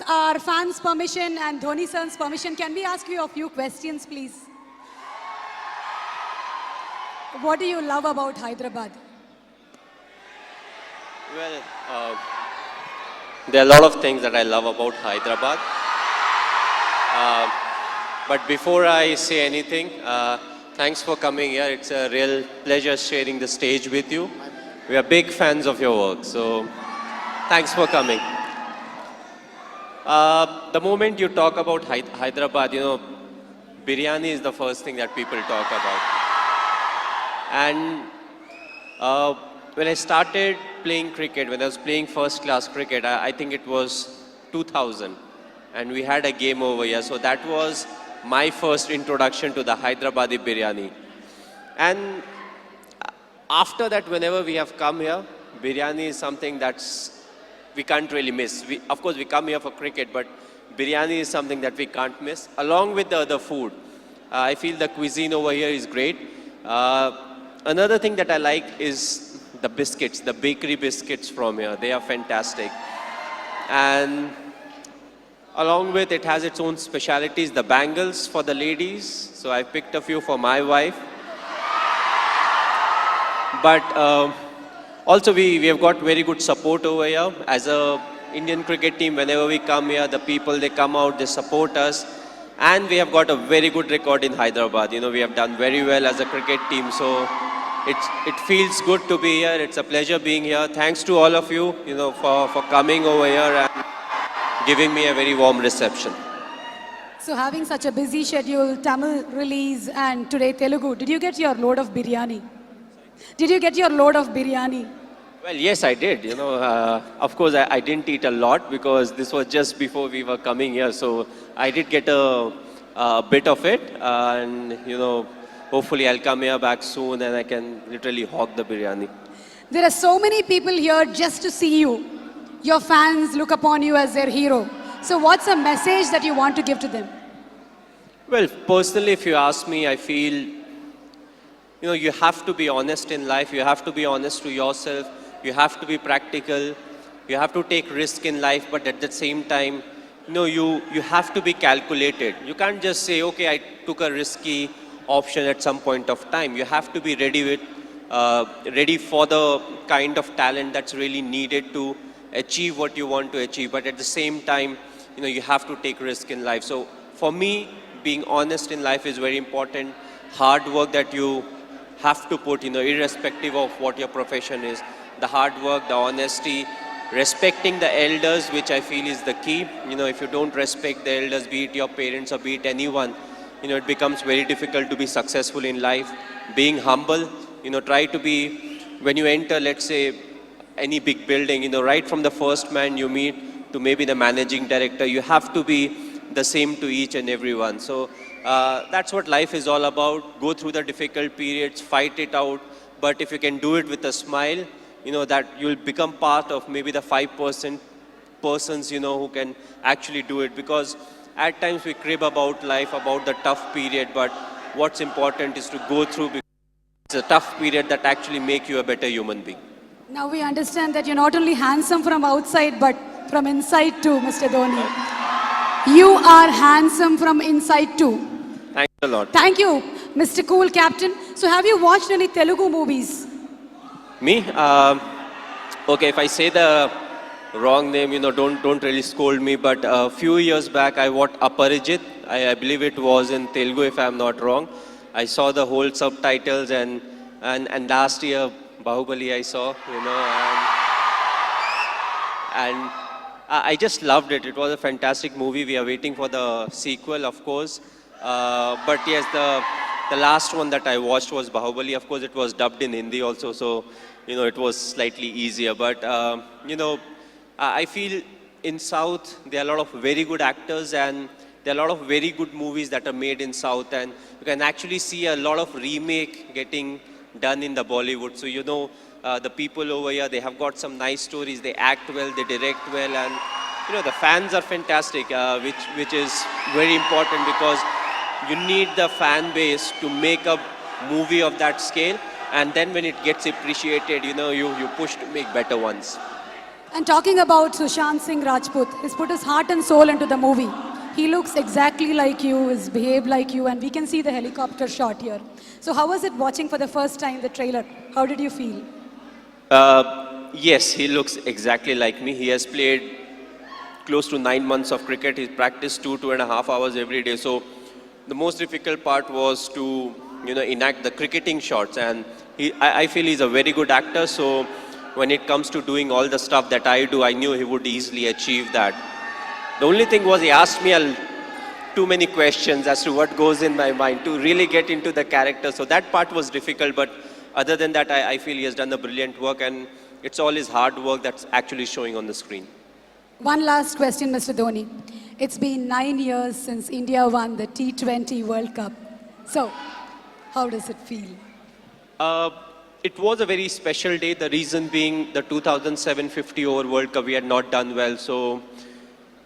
our fans' permission and Dhoni sir's permission, can we ask you a few questions, please? What do you love about Hyderabad? Well, there are a lot of things that I love about Hyderabad. But before I say anything, thanks for coming here. It's a real pleasure sharing the stage with you. We are big fans of your work, so thanks for coming. The moment you talk about Hyderabad, biryani is the first thing that people talk about. And when I started playing cricket, when I was playing first class cricket, I think it was 2000. And we had a game over here. So that was my first introduction to the Hyderabadi biryani. And after that, whenever we have come here, biryani is something we can't really miss. Of course, we come here for cricket, but biryani is something that we can't miss, along with the other food. I feel the cuisine over here is great. Another thing that I like is the biscuits, the bakery biscuits from here. They are fantastic. And along with it has its own specialities, the bangles for the ladies. So I picked a few for my wife. But also we have got very good support over here. As a Indian cricket team, whenever we come here, the people, they come out, they support us. And we have got a very good record in Hyderabad. We have done very well as a cricket team. So it feels good to be here. It's a pleasure being here. Thanks to all of you, for coming over here and giving me a very warm reception. So having such a busy schedule, Tamil release and today Telugu, did you get your load of biryani? Did you get your load of biryani? Well, yes, I did. Of course, I didn't eat a lot because this was just before we were coming here. So I did get a bit of it. And, hopefully I'll come here back soon and I can literally hog the biryani. There are so many people here just to see you. Your fans look upon you as their hero. So what's a message that you want to give to them? Well, personally, if you ask me, I feel, you have to be honest in life. You have to be honest to yourself. You have to be practical. You have to take risk in life. But at the same time, you have to be calculated. You can't just say, okay, I took a risky option at some point of time. You have to be ready for the kind of talent that's really needed to achieve what you want to achieve. But at the same time, you have to take risk in life. So for me, being honest in life is very important. Hard work that you have to put, irrespective of what your profession is. The hard work, the honesty, respecting the elders, which I feel is the key. If you don't respect the elders, be it your parents or be it anyone, it becomes very difficult to be successful in life. Being humble, try to be, when you enter, let's say, any big building, right from the first man you meet to maybe the managing director, you have to be the same to each and everyone. So that's what life is all about. Go through the difficult periods, fight it out. But if you can do it with a smile, that you'll become part of maybe the 5% persons, who can actually do it. Because at times we crib about life, about the tough period, but what's important is to go through, because it's a tough period that actually make you a better human being. Now we understand that you're not only handsome from outside, but from inside too, Mr. Dhoni. You are handsome from inside too. Thanks a lot. Thank you, Mr. Cool Captain. So have you watched any Telugu movies? Me? Okay, if I say the wrong name, don't really scold me. But a few years back, I watched Aparijit. I believe it was in Telugu, if I'm not wrong. I saw the whole subtitles and last year, Bahubali I saw, and I just loved it. It was a fantastic movie. We are waiting for the sequel, of course. But yes, the last one that I watched was Bahubali. Of course, it was dubbed in Hindi also, so, it was slightly easier. But, I feel in South, there are a lot of very good actors and there are a lot of very good movies that are made in South. And you can actually see a lot of remake getting done in the Bollywood. So, the people over here, they have got some nice stories. They act well, they direct well. And, the fans are fantastic, which is very important because you need the fan base to make a movie of that scale. And then when it gets appreciated, you push to make better ones. And talking about Sushant Singh Rajput, he's put his heart and soul into the movie. He looks exactly like you, is behaved like you, and we can see the helicopter shot here. So how was it watching for the first time the trailer? How did you feel? Yes, he looks exactly like me. He has played close to 9 months of cricket. He's practiced 2.5 hours every day. So the most difficult part was to, enact the cricketing shots. And I feel he's a very good actor. So when it comes to doing all the stuff that I do, I knew he would easily achieve that. The only thing was he asked me too many questions as to what goes in my mind to really get into the character. So that part was difficult. But other than that, I feel he has done a brilliant work. And it's all his hard work that's actually showing on the screen. One last question, Mr. Dhoni. It's been 9 years since India won the T20 World Cup. So, how does it feel? It was a very special day. The reason being the 2007 50 over World Cup, we had not done well. So,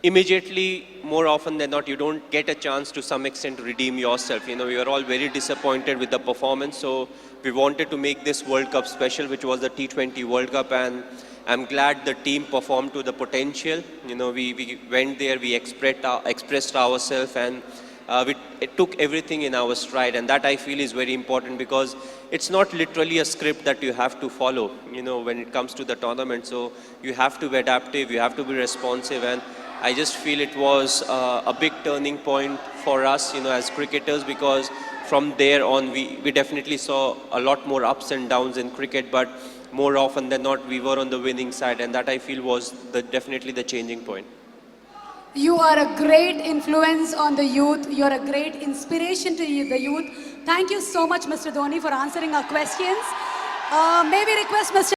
immediately, more often than not, you don't get a chance to some extent to redeem yourself. We were all very disappointed with the performance. So, we wanted to make this World Cup special, which was the T20 World Cup. And I'm glad the team performed to the potential. We went there, we expressed ourselves, and it took everything in our stride. And that I feel is very important because it's not literally a script that you have to follow, when it comes to the tournament. So you have to be adaptive, you have to be responsive. And I just feel it was a big turning point for us, as cricketers, because from there on, we definitely saw a lot more ups and downs in cricket, but more often than not, we were on the winning side, and that I feel was definitely the changing point. You are a great influence on the youth. You are a great inspiration to the youth. Thank you so much, Mr. Dhoni, for answering our questions. May we request Mr.